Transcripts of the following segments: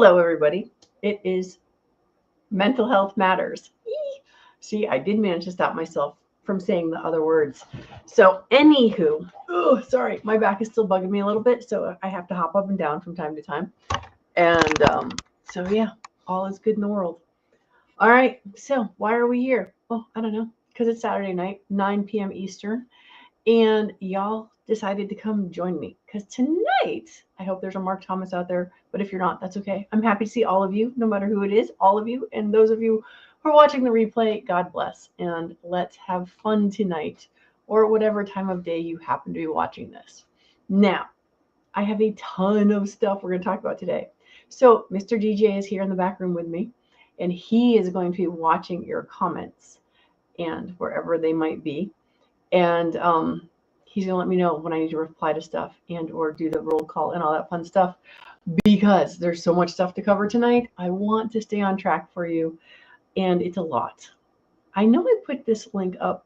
Hello, everybody. It is Mental Health Matters. See, I did manage to stop myself from saying the other words. So, anywho, sorry, my back is still bugging me a little bit, so I have to hop up and down from time to time. And so, yeah, all is good in the world. All right, so why are we here? Well, I don't know, because it's Saturday night, 9 p.m. Eastern, and y'all decided to come join me because tonight, I hope there's a Mark Thomas out there, but if you're not, that's okay. I'm happy to see all of you, no matter who it is, all of you, and those of you who are watching the replay, God bless, and let's have fun tonight or whatever time of day you happen to be watching this. Now, I have a ton of stuff we're going to talk about today. So Mr. DJ is here in the back room with me, and he is going to be watching your comments and wherever they might be. And he's going to let me know when I need to reply to stuff and or do the roll call and all that fun stuff because there's so much stuff to cover tonight. I want to stay on track for you, and it's a lot. I know I put this link up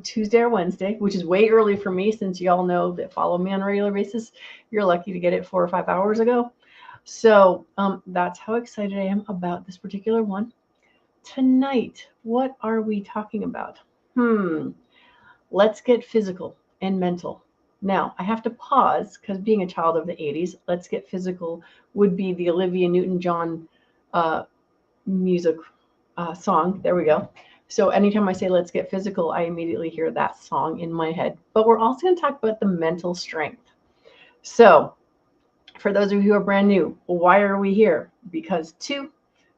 Tuesday or Wednesday, which is way early for me since y'all know that follow me on a regular basis. You're lucky to get it 4 or 5 hours ago. So that's how excited I am about this particular one. Tonight, what are we talking about? Let's get physical and mental. Now, I have to pause because being a child of the 80s, Let's Get Physical would be the Olivia Newton-John music song. There we go. So anytime I say let's get physical, I immediately hear that song in my head. But we're also going to talk about the mental strength. So for those of you who are brand new, why are we here? Because 2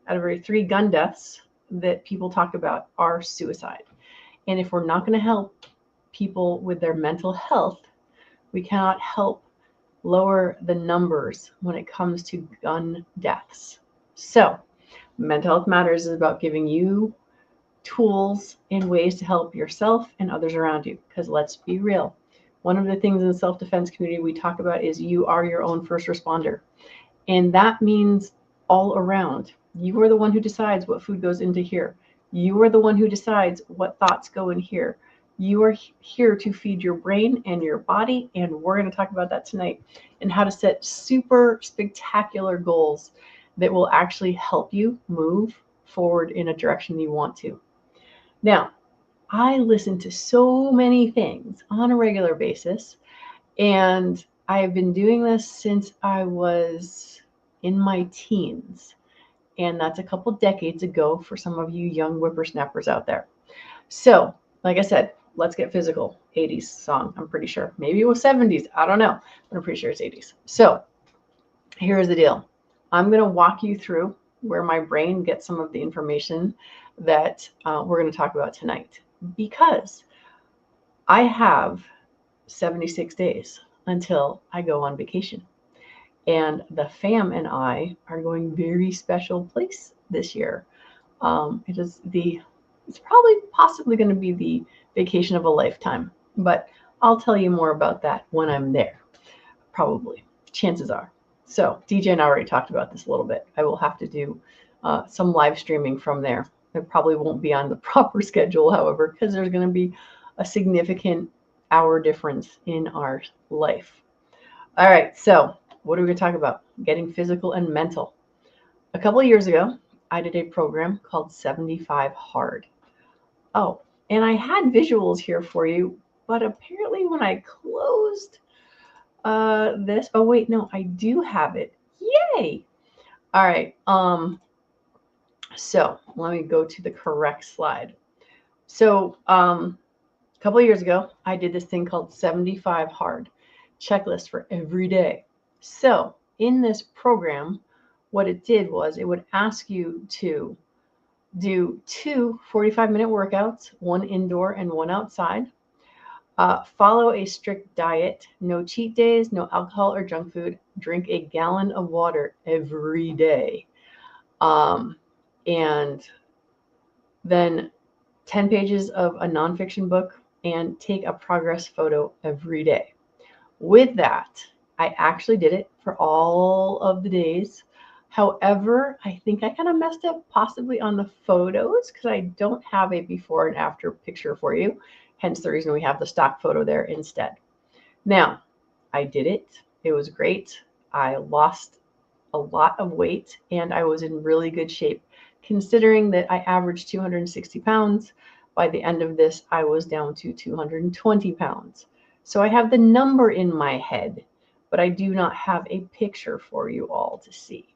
out of every 3 gun deaths that people talk about are suicide. And if we're not going to help people with their mental health, we cannot help lower the numbers when it comes to gun deaths. So, Mental Health Matters is about giving you tools and ways to help yourself and others around you. Because let's be real, one of the things in the self-defense community we talk about is you are your own first responder. And that means all around. You are the one who decides what food goes into here. You are the one who decides what thoughts go in here. You are here to feed your brain and your body, and we're going to talk about that tonight and how to set super spectacular goals that will actually help you move forward in a direction you want to. Now, I listen to so many things on a regular basis, and I have been doing this since I was in my teens, and that's a couple decades ago for some of you young whippersnappers out there. So, like I said, Let's Get Physical, 80s song, I'm pretty sure. Maybe it was 70s, I don't know, but I'm pretty sure it's 80s. So, here's the deal. I'm going to walk you through where my brain gets some of the information that we're going to talk about tonight, because I have 76 days until I go on vacation. And the fam and I are going very special place this year. It's probably possibly going to be the vacation of a lifetime, but I'll tell you more about that when I'm there. Probably, chances are. So DJ and I already talked about this a little bit. I will have to do some live streaming from there. It probably won't be on the proper schedule, however, because there's going to be a significant hour difference in our life. All right, so what are we going to talk about? Getting physical and mental. A couple of years ago, I did a program called 75 Hard. Oh, and I had visuals here for you, but apparently when I closed this, oh wait, no, I do have it. Yay! All right, so let me go to the correct slide. So a couple of years ago, I did this thing called 75 Hard checklist for every day. So in this program, what it did was it would ask you to do 2 45-minute workouts, one indoor and one outside. Follow a strict diet, no cheat days, no alcohol or junk food, drink a gallon of water every day. And then 10 pages of a nonfiction book and take a progress photo every day. With that, I actually did it for all of the days. However, I think I kind of messed up possibly on the photos because I don't have a before and after picture for you. Hence the reason we have the stock photo there instead. Now, I did it. It was great. I lost a lot of weight and I was in really good shape. Considering that I averaged 260 pounds, by the end of this, I was down to 220 pounds. So I have the number in my head, but I do not have a picture for you all to see.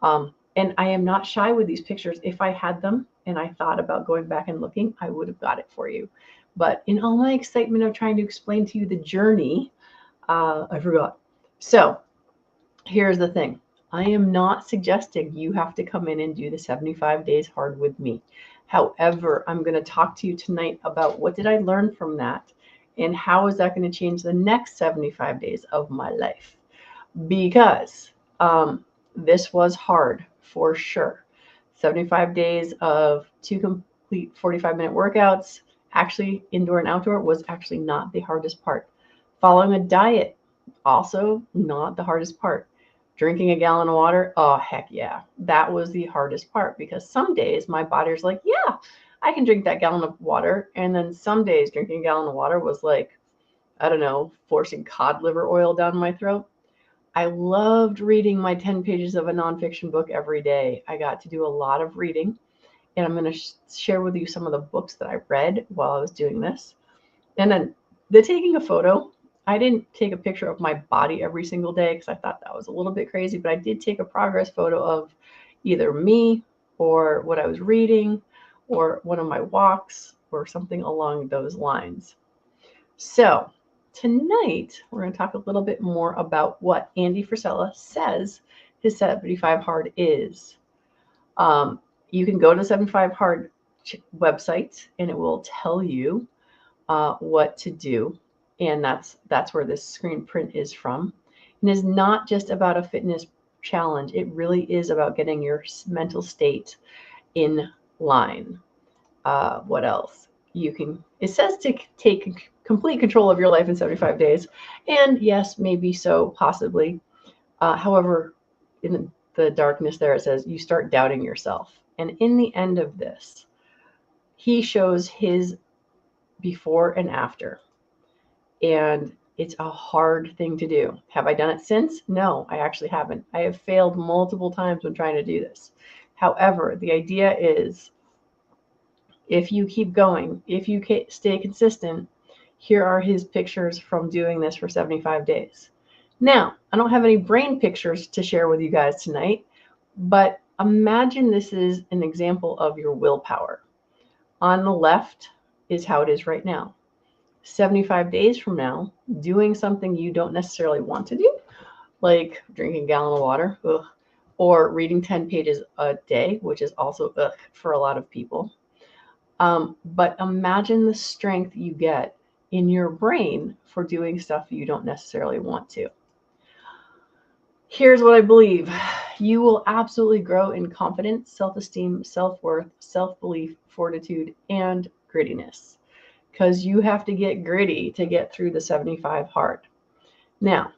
And I am not shy with these pictures. If I had them and I thought about going back and looking, I would have got it for you. But in all my excitement of trying to explain to you the journey, I forgot. So here's the thing. I am not suggesting you have to come in and do the 75 days hard with me. However, I'm going to talk to you tonight about what did I learn from that and how is that going to change the next 75 days of my life. Because this was hard for sure. 75 days of 2 complete 45-minute workouts, actually indoor and outdoor, was actually not the hardest part. Following a diet, also not the hardest part. Drinking a gallon of water, oh heck yeah, that was the hardest part, because some days my body's like, yeah, I can drink that gallon of water, and then some days drinking a gallon of water was like, I don't know, forcing cod liver oil down my throat. I loved reading my 10 pages of a nonfiction book every day. I got to do a lot of reading, and I'm going to share with you some of the books that I read while I was doing this. And then the taking a photo, I didn't take a picture of my body every single day because I thought that was a little bit crazy, but I did take a progress photo of either me or what I was reading or one of my walks or something along those lines. So tonight, we're going to talk a little bit more about what Andy Frisella says his 75 Hard is. You can go to the 75 Hard website and it will tell you what to do. And that's where this screen print is from. And it's not just about a fitness challenge. It really is about getting your mental state in line. What else? It says to take complete control of your life in 75 days. And yes, maybe so, possibly. However, in the darkness there, it says you start doubting yourself. And in the end of this, he shows his before and after. And it's a hard thing to do. Have I done it since? No, I actually haven't. I have failed multiple times when trying to do this. However, the idea is if you keep going, if you stay consistent, here are his pictures from doing this for 75 days. Now, I don't have any brain pictures to share with you guys tonight, but imagine this is an example of your willpower. On the left is how it is right now. 75 days from now, doing something you don't necessarily want to do, like drinking a gallon of water, or reading 10 pages a day, which is also for a lot of people. But imagine the strength you get in your brain for doing stuff you don't necessarily want to. Here's what I believe. You will absolutely grow in confidence, self-esteem, self-worth, self-belief, fortitude, and grittiness, because you have to get gritty to get through the 75 hard. Now,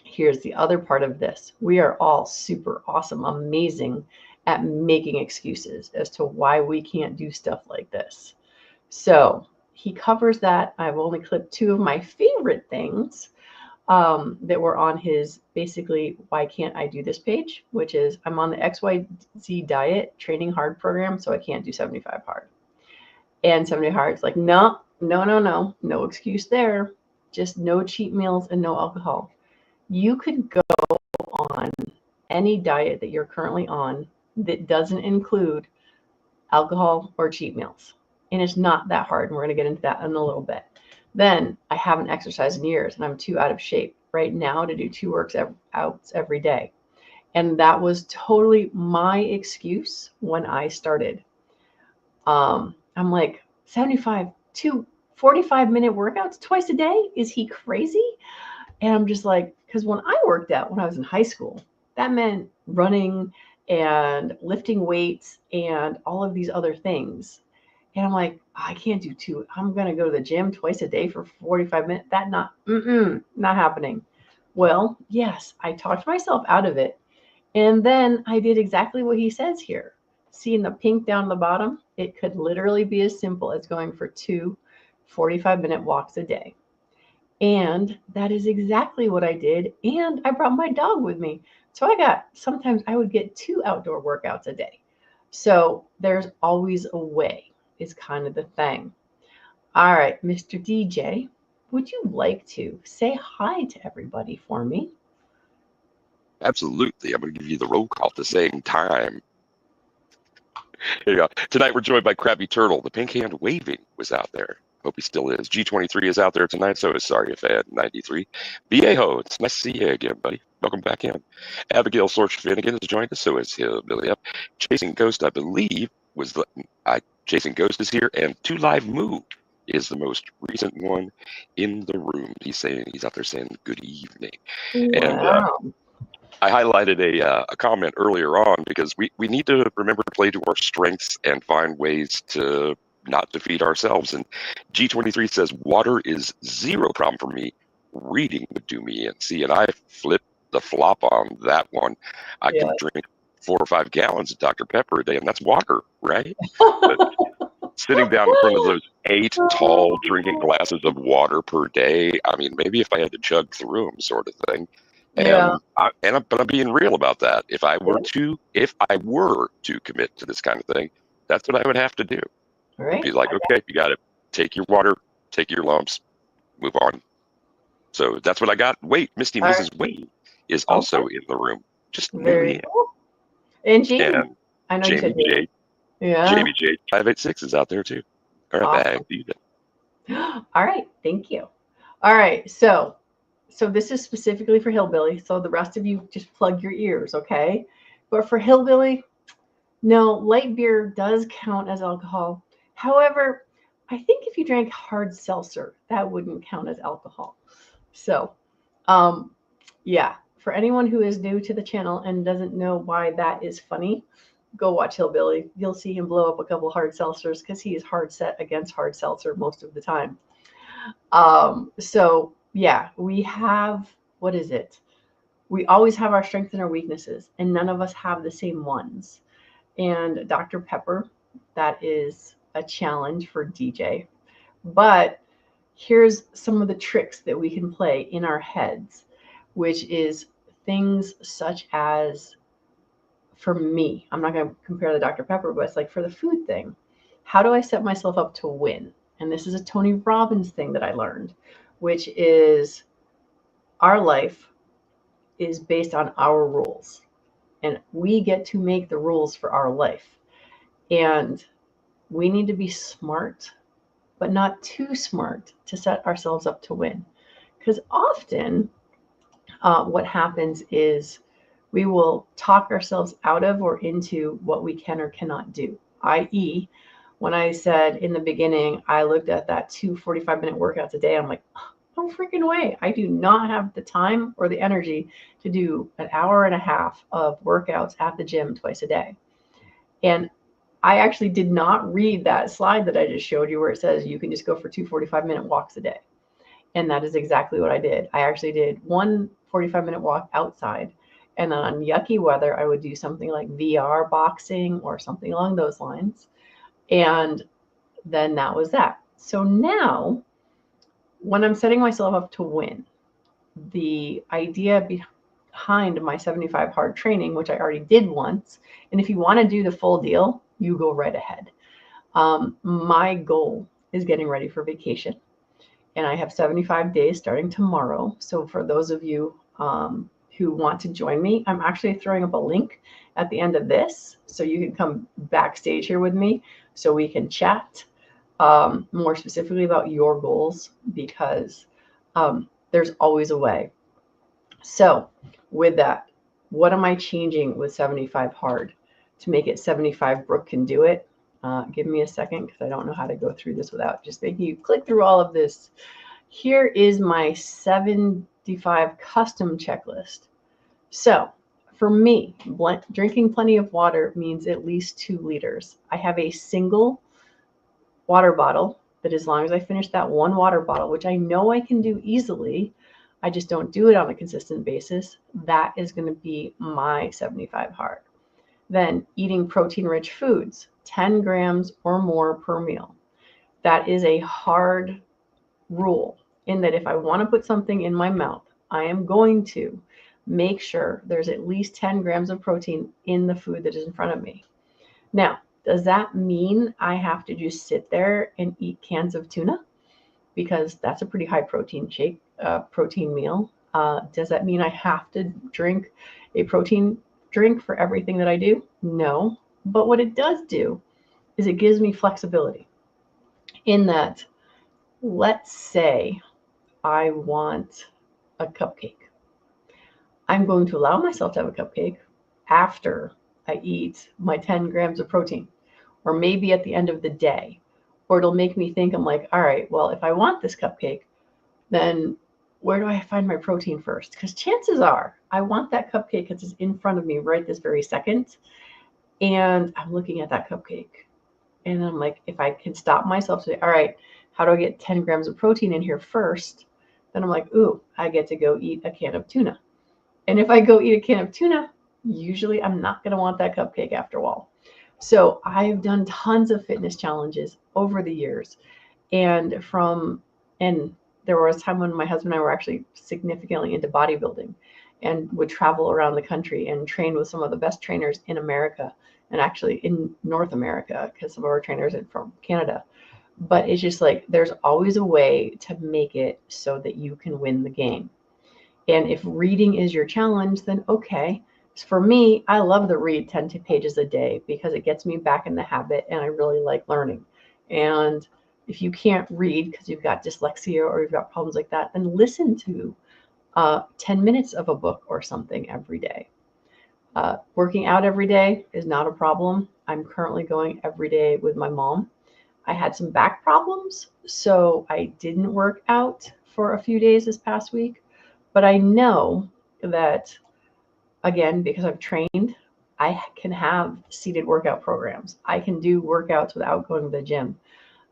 here's the other part of this. We are all super awesome, amazing at making excuses as to why we can't do stuff like this. So he covers that. I've only clipped 2 of my favorite things that were on his basically why can't I do this page, which is I'm on the XYZ diet training hard program, so I can't do 75 hard. And 70 hard is like, no excuse there. Just no cheat meals and no alcohol. You could go on any diet that you're currently on that doesn't include alcohol or cheat meals. And it's not that hard. And we're going to get into that in a little bit. Then I haven't exercised in years and I'm too out of shape right now to do 2 workouts every day. And that was totally my excuse when I started. I'm like, 75, 2 45-minute workouts twice a day? Is he crazy? And I'm just like, because when I worked out when I was in high school, that meant running and lifting weights and all of these other things. And I'm like, I can't do 2. I'm going to go to the gym twice a day for 45 minutes. Not happening. Well, yes, I talked myself out of it. And then I did exactly what he says here. See in the pink down the bottom, it could literally be as simple as going for 2 45-minute walks a day. And that is exactly what I did. And I brought my dog with me So sometimes I would get 2 outdoor workouts a day. So there's always a way is kind of the thing. All right, Mr. DJ, would you like to say hi to everybody for me? Absolutely. I'm going to give you the roll call at the same time. Here you go. Tonight we're joined by Krabby Turtle. The pink hand waving was out there. Hope he still is. G23 is out there tonight, so is Sorry Fan 93. Viejo, it's nice to see you again, buddy. Welcome back in. Abigail Sorch Finnegan has joined us, so is Hillbilly Up. Chasing Ghost, I believe, Chasing Ghost is here, and 2 Live Moo is the most recent one in the room. He's out there saying good evening. Wow. And I highlighted a comment earlier on because we need to remember to play to our strengths and find ways to not defeat ourselves. And G23 says, water is zero problem for me. Reading would do me in. See, and I flipped the flop on that one. I can drink 4 or 5 gallons of Dr. Pepper a day, and that's water, right? But sitting down in front of those 8 tall drinking glasses of water per day, I mean, maybe if I had to chug through them sort of thing. Yeah. But I'm being real about that. If I were to commit to this kind of thing, that's what I would have to do. Right. Be like, okay, you got to take your water, take your lumps, move on. So that's what I got. Wait, Misty Mrs. Wayne is also in the room. Just very cool. And Jamie. And I know Jamie you said J. Yeah. Jamie J. 586 is out there too. All right, Awesome. back to you then. All right, thank you. All right, so this is specifically for Hillbilly. So the rest of you just plug your ears, okay? But for Hillbilly, no, light beer does count as alcohol. However, I think if you drank hard seltzer, that wouldn't count as alcohol. So, yeah, for anyone who is new to the channel and doesn't know why that is funny, go watch Hillbilly. You'll see him blow up a couple hard seltzers because he is hard set against hard seltzer most of the time. So yeah, we have, what is it? We always have our strengths and our weaknesses, and none of us have the same ones. And Dr. Pepper, that is a challenge for DJ. But here's some of the tricks that we can play in our heads, which is things such as, for me, I'm not going to compare the Dr. Pepper, but it's like for the food thing, how do I set myself up to win? And this is a Tony Robbins thing that I learned, which is our life is based on our rules, and we get to make the rules for our life. And we need to be smart, but not too smart to set ourselves up to win. Because often what happens is we will talk ourselves out of or into what we can or cannot do, i.e., when I said in the beginning, I looked at that 2 45-minute workouts a day. I'm like, no freaking way. I do not have the time or the energy to do an hour and a half of workouts at the gym twice a day. And I actually did not read that slide that I just showed you where it says you can just go for 2 45-minute walks a day. And that is exactly what I did. I actually did 1 45-minute walk outside. And then on yucky weather, I would do something like VR boxing or something along those lines. And then that was that. So now, when I'm setting myself up to win, the idea behind my 75 hard training, which I already did once, and if you want to do the full deal, you go right ahead. My goal is getting ready for vacation, and I have 75 days starting tomorrow. So for those of you who want to join me, I'm actually throwing up a link at the end of this, so you can come backstage here with me so we can chat more specifically about your goals, because there's always a way. So with that, what am I changing with 75 hard to make it 75 Brooke can do it? Give me a second, because I don't know how to go through this without just making you click through all of this. Here is my 75 custom checklist. So for me, drinking plenty of water means at least 2 liters. I have a single water bottle that, as long as I finish that 1 water bottle, which I know I can do easily, I just don't do it on a consistent basis, that is going to be my 75 hard. Then eating protein-rich foods, 10 grams or more per meal. That is a hard rule, in that if I want to put something in my mouth, I am going to. make sure there's at least 10 grams of protein in the food that is in front of me. Now, does that mean I have to just sit there and eat cans of tuna? Because that's a pretty high protein protein meal. Does that mean I have to drink a protein drink for everything that I do? No. But what it does do is it gives me flexibility in that, let's say I want a cupcake. I'm going to allow myself to have a cupcake after I eat my 10 grams of protein, or maybe at the end of the day. Or it'll make me think, I'm like, all right, well, if I want this cupcake, then where do I find my protein first? Because chances are I want that cupcake because it's in front of me right this very second. And I'm looking at that cupcake. And I'm like, if I can stop myself to say, all right, how do I get 10 grams of protein in here first? Then I'm like, ooh, I get to go eat a can of tuna. And if I go eat a can of tuna, usually I'm not going to want that cupcake after a while. So I've done tons of fitness challenges over the years. And there was a time when my husband and I were actually significantly into bodybuilding and would travel around the country and train with some of the best trainers in America and actually in North America, because some of our trainers are from Canada. But it's just like, there's always a way to make it so that you can win the game. And if reading is your challenge, then okay. For me, I love to read 10 pages a day because it gets me back in the habit and I really like learning. And if you can't read because you've got dyslexia or you've got problems like that, then listen to 10 minutes of a book or something every day. Working out every day is not a problem. I'm currently going every day with my mom. I had some back problems, so I didn't work out for a few days this past week. But I know that, again, because I've trained, I can have seated workout programs. I can do workouts without going to the gym.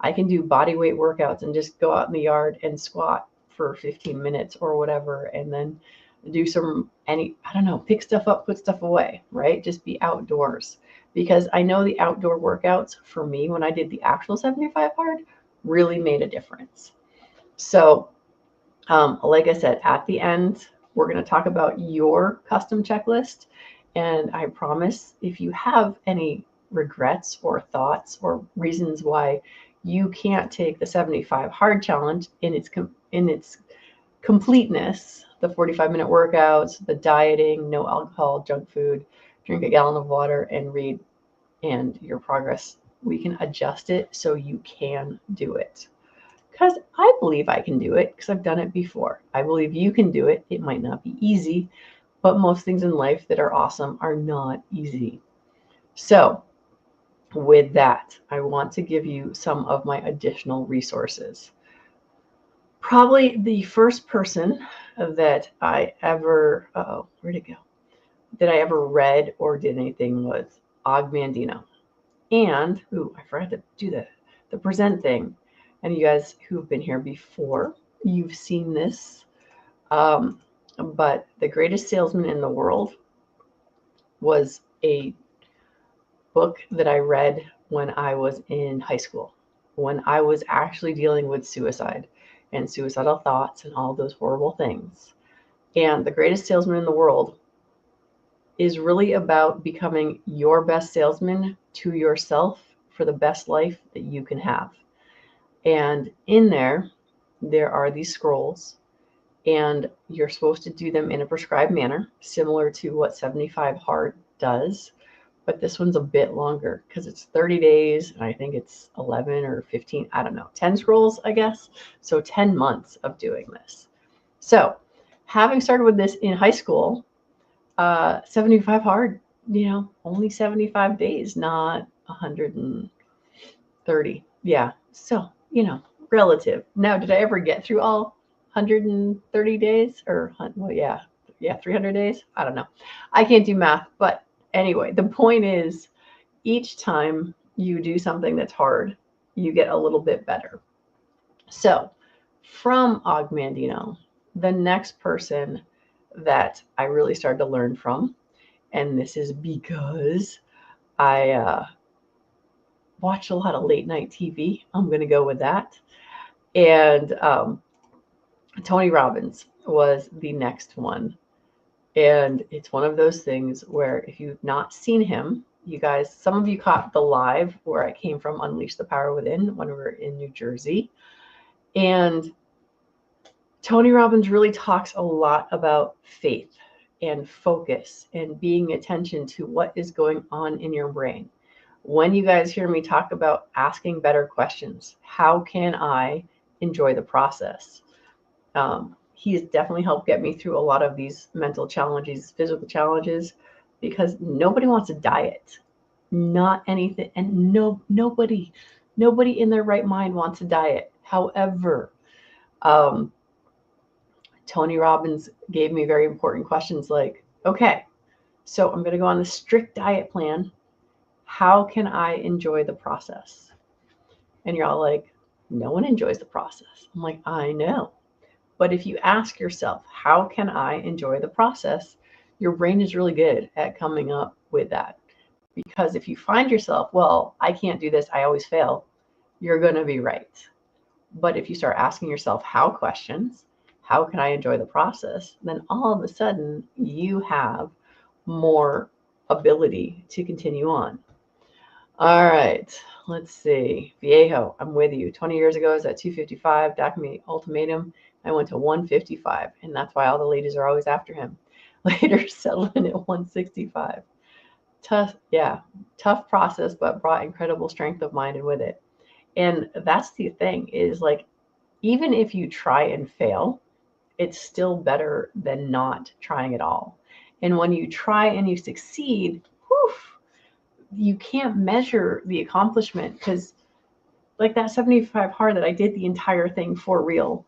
I can do body weight workouts and just go out in the yard and squat for 15 minutes or whatever, and then do pick stuff up, put stuff away, right? Just be outdoors. Because I know the outdoor workouts for me, when I did the actual 75 hard, really made a difference. So, like I said, at the end, we're going to talk about your custom checklist. And I promise, if you have any regrets or thoughts or reasons why you can't take the 75 hard challenge in its completeness, the 45-minute workouts, the dieting, no alcohol, junk food, drink a gallon of water, and read, and your progress, we can adjust it so you can do it. Because I believe I can do it because I've done it before. I believe you can do it. It might not be easy, but most things in life that are awesome are not easy. So with that, I want to give you some of my additional resources. Probably the first person that I ever, where'd it go? That I ever read or did anything was Og Mandino. And, I forgot to do the present thing. And you guys who've been here before, you've seen this. But The Greatest Salesman in the World was a book that I read when I was in high school, when I was actually dealing with suicide and suicidal thoughts and all those horrible things. And The Greatest Salesman in the World is really about becoming your best salesman to yourself for the best life that you can have. And in there are these scrolls, and you're supposed to do them in a prescribed manner, similar to what 75 Hard does. But this one's a bit longer because it's 30 days, and I think it's 11 or 15, I don't know, 10 scrolls, I guess. So 10 months of doing this. So having started with this in high school, 75 Hard, only 75 days, not 130. Yeah. So, relative. Now, did I ever get through all 130 days or, 300 days? I don't know. I can't do math, but anyway, the point is each time you do something that's hard, you get a little bit better. So from Og Mandino, the next person that I really started to learn from, and this is because I watched a lot of late night TV. I'm going to go with that. And Tony Robbins was the next one. And it's one of those things where if you've not seen him, you guys, some of you caught the live where I came from Unleash the Power Within when we were in New Jersey. And Tony Robbins really talks a lot about faith and focus and being attention to what is going on in your brain. When you guys hear me talk about asking better questions, how can I enjoy the process? He has definitely helped get me through a lot of these mental challenges, physical challenges, because nobody wants to diet. Not anything, and nobody in their right mind wants to diet. However, Tony Robbins gave me very important questions like, okay, so I'm going to go on the strict diet plan. How can I enjoy the process? And you're all like, no one enjoys the process. I'm like, I know. But if you ask yourself, how can I enjoy the process? Your brain is really good at coming up with that. Because if you find yourself, well, I can't do this, I always fail, you're going to be right. But if you start asking yourself how questions, how can I enjoy the process? Then all of a sudden you have more ability to continue on. All right, let's see. Viejo, I'm with you. 20 years ago, I was at 255, document ultimatum. I went to 155, and that's why all the ladies are always after him. Later, settling at 165. Tough process, but brought incredible strength of mind and with it. And that's the thing is like, even if you try and fail, it's still better than not trying at all. And when you try and you succeed, you can't measure the accomplishment, because like that 75 hard that I did the entire thing for real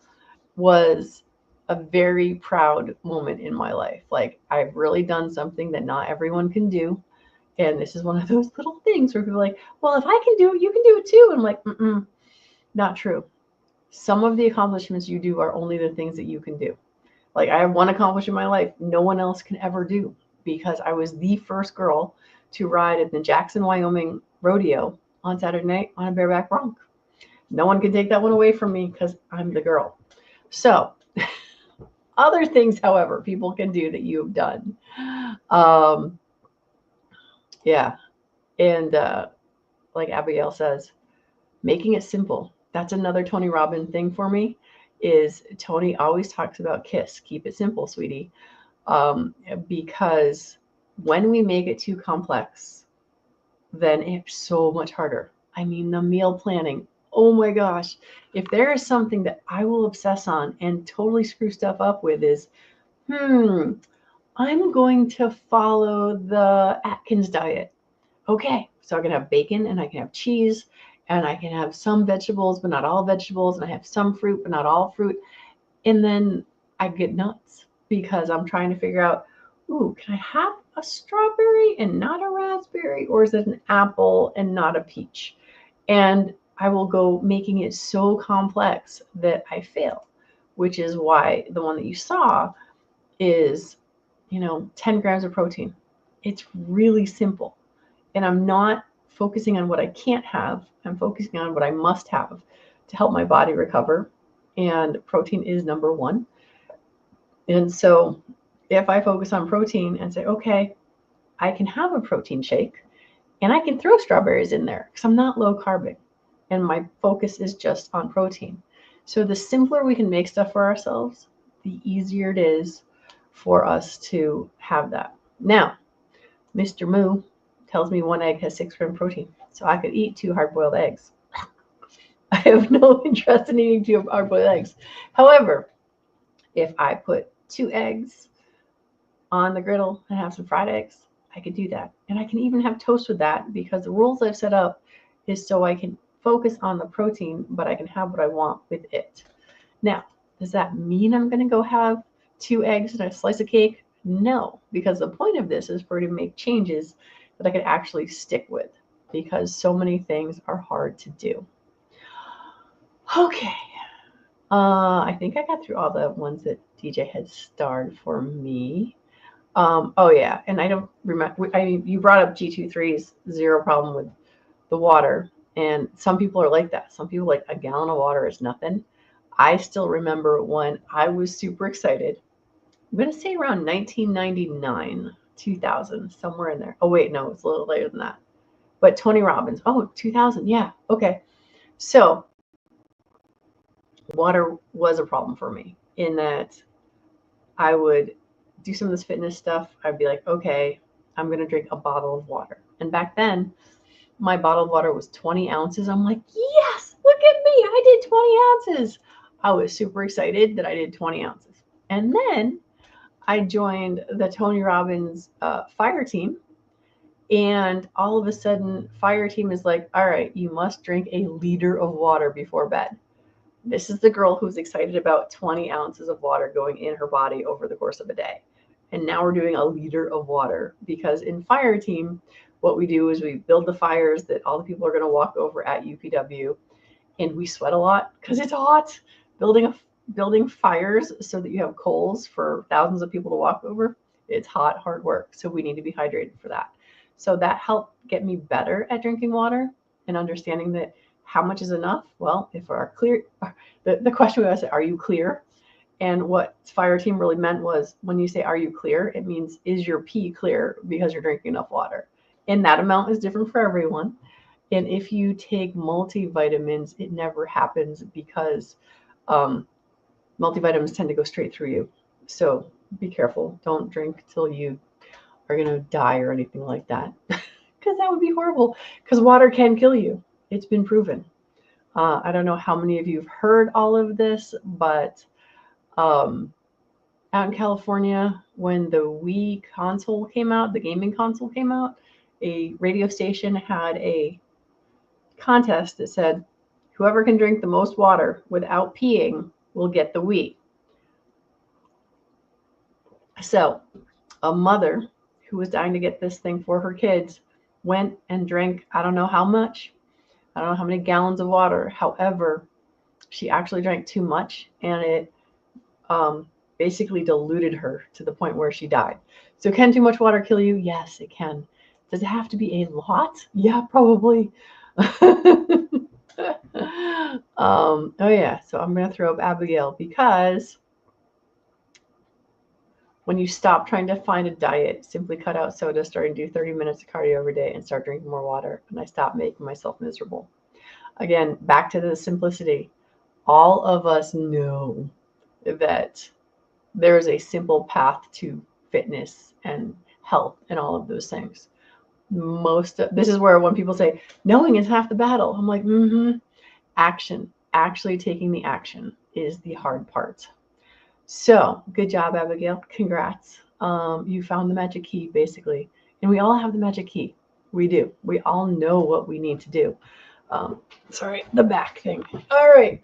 was a very proud moment in my life. Like, I've really done something that not everyone can do. And this is one of those little things where people are like, well, if I can do it, you can do it too. And I'm like, not true. Some of the accomplishments you do are only the things that you can do. Like, I have one accomplishment in my life no one else can ever do, because I was the first girl to ride at the Jackson, Wyoming rodeo on Saturday night on a bareback bronc. No one can take that one away from me because I'm the girl. So other things, however, people can do that you've done. Yeah. And like Abigail says, making it simple. That's another Tony Robbins thing for me, is Tony always talks about KISS. Keep it simple, sweetie. Because when we make it too complex, then it's so much harder. I mean, the meal planning. Oh my gosh. If there is something that I will obsess on and totally screw stuff up with is, I'm going to follow the Atkins diet. Okay, so I can have bacon and I can have cheese and I can have some vegetables, but not all vegetables. And I have some fruit, but not all fruit. And then I get nuts because I'm trying to figure out, can I have a strawberry and not a raspberry? Or is it an apple and not a peach? And I will go making it so complex that I fail, which is why the one that you saw is, 10 grams of protein. It's really simple. And I'm not focusing on what I can't have. I'm focusing on what I must have to help my body recover. And protein is number one. And so if I focus on protein and say, okay, I can have a protein shake and I can throw strawberries in there because I'm not low carb and my focus is just on protein. So the simpler we can make stuff for ourselves, the easier it is for us to have that. Now, Mr. Moo tells me one egg has 6 grams protein, so I could eat 2 hard-boiled eggs. I have no interest in eating 2 hard-boiled eggs. However, if I put 2 eggs on the griddle and have some fried eggs, I could do that. And I can even have toast with that, because the rules I've set up is so I can focus on the protein, but I can have what I want with it. Now, does that mean I'm going to go have 2 eggs and a slice of cake? No, because the point of this is for you to make changes that I can actually stick with, because so many things are hard to do. Okay. I think I got through all the ones that DJ had starred for me. Oh yeah, and I don't remember. You brought up G23's zero problem with the water, and some people are like that. Some people like a gallon of water is nothing. I still remember when I was super excited I'm going to say around 1999, 2000, somewhere in there. Oh, wait, no, it's a little later than that. But Tony Robbins, oh, 2000, yeah, okay. So water was a problem for me in that I would do some of this fitness stuff. I'd be like, okay, I'm going to drink a bottle of water. And back then, my bottled water was 20 ounces. I'm like, yes, look at me. I did 20 ounces. I was super excited that I did 20 ounces. And then I joined the Tony Robbins fire team. And all of a sudden, fire team is like, all right, you must drink a liter of water before bed. This is the girl who's excited about 20 ounces of water going in her body over the course of a day. And now we're doing a liter of water because in fire team, what we do is we build the fires that all the people are going to walk over at UPW, and we sweat a lot because it's hot. Building fires so that you have coals for thousands of people to walk over. It's hot, hard work. So we need to be hydrated for that. So that helped get me better at drinking water and understanding that how much is enough? Well, if we're clear, the question we asked, are you clear? And what fire team really meant was when you say, are you clear? It means, is your pee clear because you're drinking enough water? And that amount is different for everyone. And if you take multivitamins, it never happens because multivitamins tend to go straight through you. So be careful. Don't drink till you are going to die or anything like that. Because that would be horrible. Because water can kill you. It's been proven. I don't know how many of you have heard all of this, but out in California, when the Wii console came out, the gaming console came out, a radio station had a contest that said, whoever can drink the most water without peeing will get the Wii. So a mother who was dying to get this thing for her kids went and drank, I don't know how much, I don't know how many gallons of water. However, she actually drank too much, and it basically diluted her to the point where she died. So can too much water kill you? Yes, it can. Does it have to be a lot? Yeah, probably. Oh yeah, so I'm going to throw up Abigail because when you stop trying to find a diet, simply cut out soda, start and do 30 minutes of cardio every day and start drinking more water. And I stopped making myself miserable. Again, back to the simplicity. All of us know that there is a simple path to fitness and health and all of those things. This is where when people say, knowing is half the battle. I'm like, action, actually taking the action is the hard part. So good job, Abigail. Congrats. You found the magic key, basically. And we all have the magic key. We do. We all know what we need to do. Sorry, the back thing. All right.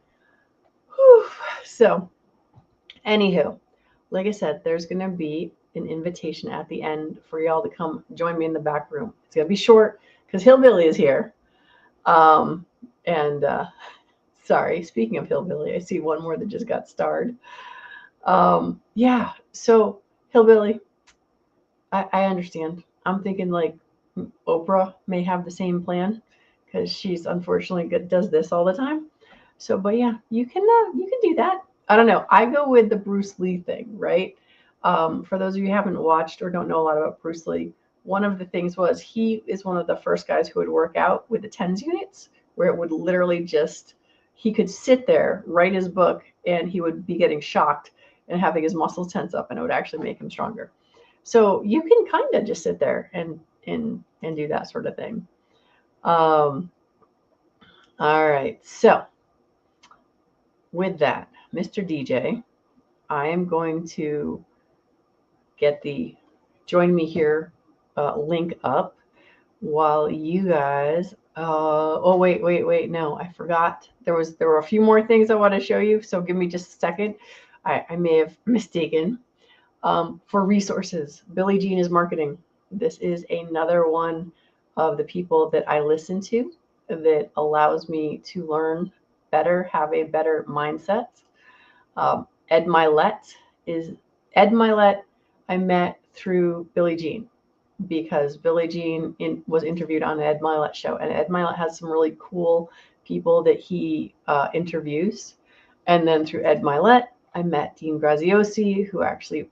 Whew. So, anywho, like I said, there's going to be an invitation at the end for y'all to come join me in the back room. It's going to be short because Hillbilly is here. Sorry, speaking of Hillbilly, I see one more that just got starred. Yeah, so Hillbilly, I understand. I'm thinking like Oprah may have the same plan because she's unfortunately does this all the time. So, but yeah, you can do that. I don't know. I go with the Bruce Lee thing, right? For those of you who haven't watched or don't know a lot about Bruce Lee, one of the things was he is one of the first guys who would work out with the TENS units, where it would literally he could sit there, write his book, and he would be getting shocked and having his muscles tense up, and it would actually make him stronger. So you can kind of just sit there and do that sort of thing. All right. So with that, Mr. DJ, I am going to get the join me here link up while you guys. Oh, wait. No, I forgot. There were a few more things I want to show you. So give me just a second. I may have mistaken. For resources, Billie Jean is marketing. This is another one of the people that I listen to that allows me to learn better, have a better mindset. Ed Mylett I met through Billie Jean because Billie Jean was interviewed on the Ed Mylett show, and Ed Mylett has some really cool people that he interviews. And then through Ed Mylett, I met Dean Graziosi, who actually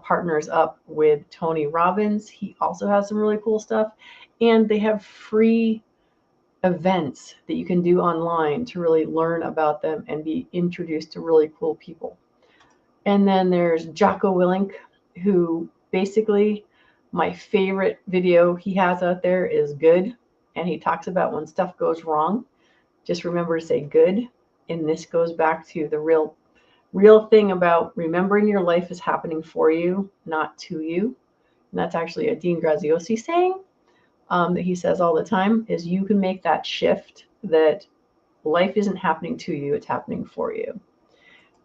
partners up with Tony Robbins. He also has some really cool stuff. And they have free events that you can do online to really learn about them and be introduced to really cool people. And then there's Jocko Willink, who basically, my favorite video he has out there is good. And he talks about when stuff goes wrong, just remember to say good. And this goes back to the real thing about remembering your life is happening for you, not to you. And that's actually a Dean Graziosi saying that he says all the time, is you can make that shift that life isn't happening to you, it's happening for you.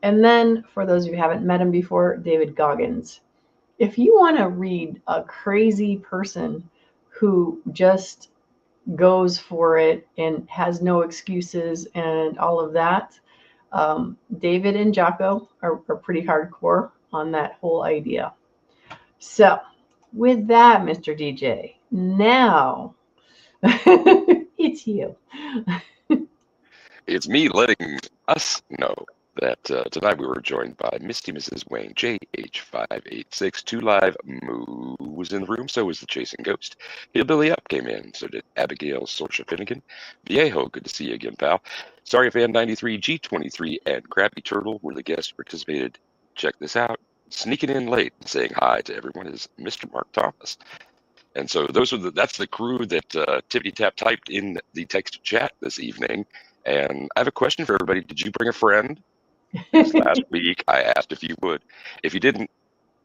And then for those of you who haven't met him before, David Goggins. If you want to read a crazy person who just goes for it and has no excuses and all of that, David and Jocko are pretty hardcore on that whole idea. So with that, Mr. DJ, now it's you. It's me letting us know that tonight we were joined by Misty Mrs. Wayne, JH586, 2 Live, Moo was in the room, so was the Chasing Ghost. Hillbilly Up came in, so did Abigail Sorsha Finnegan. Viejo, good to see you again, pal. Sorry Fan 93, G23, and Crappy Turtle were the guests who participated. Check this out. Sneaking in late and saying hi to everyone is Mr. Mark Thomas. And so that's the crew that Tippy Tap typed in the text chat this evening. And I have a question for everybody. Did you bring a friend? Last week, I asked if you would. If you didn't,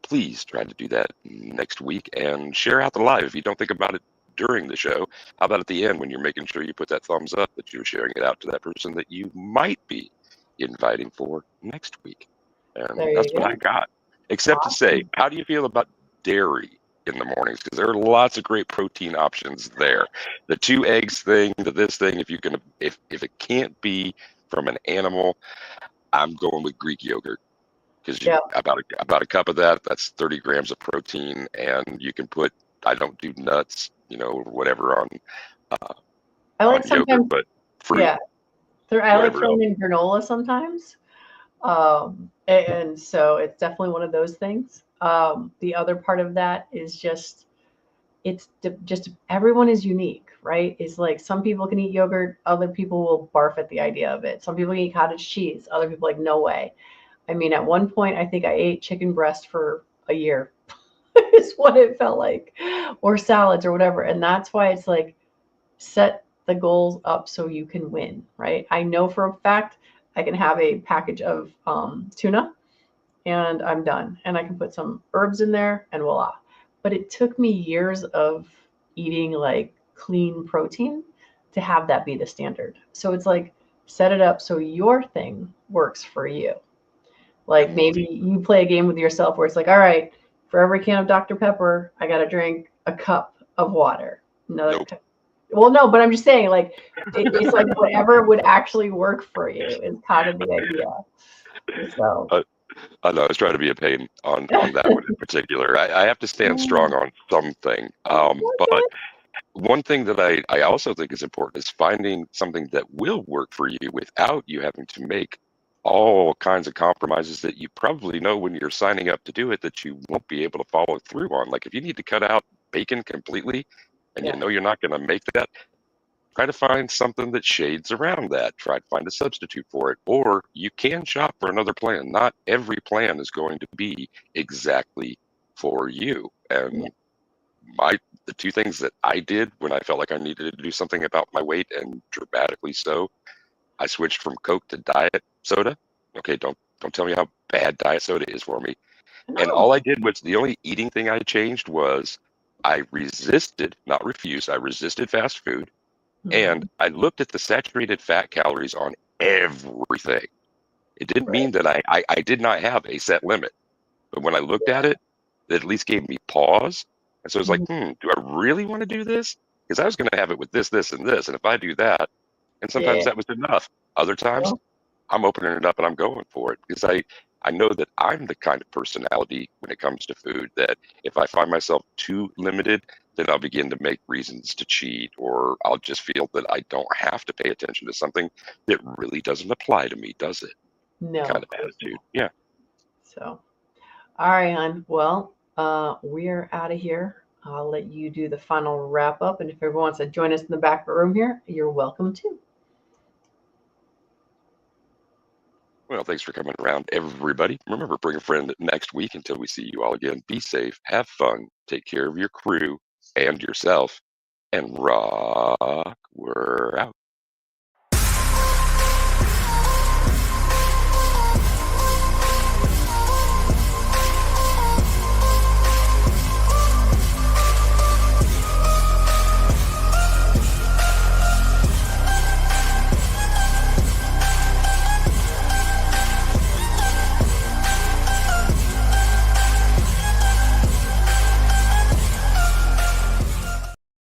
please try to do that next week and share out the live. If you don't think about it during the show, how about at the end when you're making sure you put that thumbs up that you're sharing it out to that person that you might be inviting for next week? And that's what I got. Except to say, how do you feel about dairy in the mornings? Because there are lots of great protein options there. The 2 eggs thing, this thing, if it can't be from an animal, I'm going with Greek yogurt, because about a cup of that's 30 grams of protein, and you can put, I don't do nuts, whatever on I like on sometimes yogurt, but fruit. Yeah, I like throwing in granola sometimes, and so it's definitely one of those things. The other part of that is just everyone is unique, right? It's like some people can eat yogurt, other people will barf at the idea of it. Some people eat cottage cheese, other people like, no way. I mean, at one point, I think I ate chicken breast for a year. It's what it felt like, or salads or whatever. And that's why it's like, set the goals up so you can win, right? I know for a fact I can have a package of tuna and I'm done. And I can put some herbs in there and voila. But it took me years of eating like clean protein to have that be the standard. So it's like, set it up so your thing works for you. Like maybe you play a game with yourself where it's like, all right, for every can of Dr. Pepper, I got to drink a cup of water. Well, no, but I'm just saying, like, it's like whatever would actually work for you is kind of the idea. So. I know I was trying to be a pain on that one in particular. I have to stand strong on something. But one thing that I also think is important is finding something that will work for you without you having to make all kinds of compromises that you probably know when you're signing up to do it that you won't be able to follow through on. Like if you need to cut out bacon completely and you know you're not going to make that, try to find something that shades around that. Try to find a substitute for it. Or you can shop for another plan. Not every plan is going to be exactly for you. And the 2 things that I did when I felt like I needed to do something about my weight, and dramatically so, I switched from Coke to diet soda. Okay, don't tell me how bad diet soda is for me. And all I did was, the only eating thing I changed was I resisted, not refused, I resisted fast food. And I looked at the saturated fat calories on everything. It didn't mean that I did not have a set limit. But when I looked at it, it at least gave me pause. And so it's like, do I really want to do this? Because I was going to have it with this, this, and this. And if I do that, and sometimes that was enough. Other times, I'm opening it up and I'm going for it. Because I know that I'm the kind of personality when it comes to food that if I find myself too limited, then I'll begin to make reasons to cheat, or I'll just feel that I don't have to pay attention to something that really doesn't apply to me, does it? No. Kind of attitude. Yeah. So, All right, hon. Well, we're out of here. I'll let you do the final wrap up. And if everyone wants to join us in the back room here, you're welcome to. Well, thanks for coming around, everybody. Remember, bring a friend next week until we see you all again. Be safe, have fun, take care of your crew and yourself, and rock